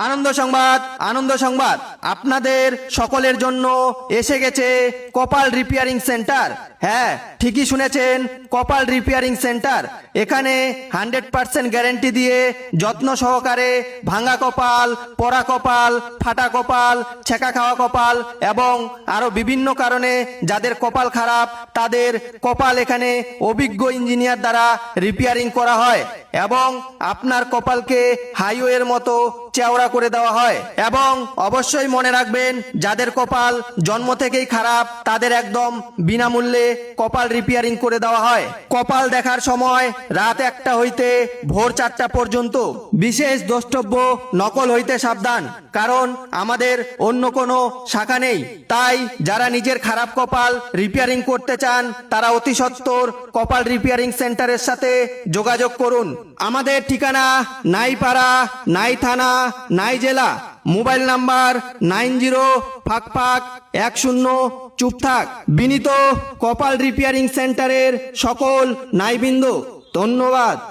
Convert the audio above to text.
আনন্দ সংবাদ, আনন্দ সংবাদ, আপনাদের সকলের জন্য এসে গেছে কপাল রিপেয়ারিং সেন্টার। হ্যাঁ, ঠিকই শুনেছেন, কপাল রিপেয়ারিং সেন্টার। এখানে 100% গ্যারেন্টি দিয়ে যত্ন সহকারে ভাঙা কপাল, পড়া কপাল, ফাটা কপাল, ছেঁকা খাওয়া কপাল এবং আরো বিভিন্ন কারণে যাদের কপাল খারাপ তাদের কপাল এখানে অভিজ্ঞ ইঞ্জিনিয়ার দ্বারা রিপেয়ারিং করা হয় এবং আপনার কপালকে হাইওয়ের মতো চওড়া করে দেওয়া হয়। এবং অবশ্যই মনে রাখবেন, যাদের কপাল জন্ম থেকেই খারাপ তাদের একদম বিনামূল্যে কপাল রিপেয়ারিং করে দেওয়া হয়। কপাল দেখার সময় রাত 1টা হইতে ভোর 4টা পর্যন্ত। বিশেষ দ্রষ্টব্য, নকল হইতে সাবধান, কারণ আমাদের অন্য কোনো শাখা নেই। তাই যারা নিজের খারাপ কপাল রিপেয়ারিং করতে চান তারা অতি সত্বর কপাল রিপেয়ারিং সেন্টারের সাথে যোগাযোগ করুন। আমাদের ঠিকানা নাই পাড়া, নাই থানা, নাই জেলা। মোবাইল নাম্বার 90-10 চুপ থাক। বিনীত কপাল রিপেয়ারিং সেন্টারের সকল নাইবৃন্দ, ধন্যবাদ।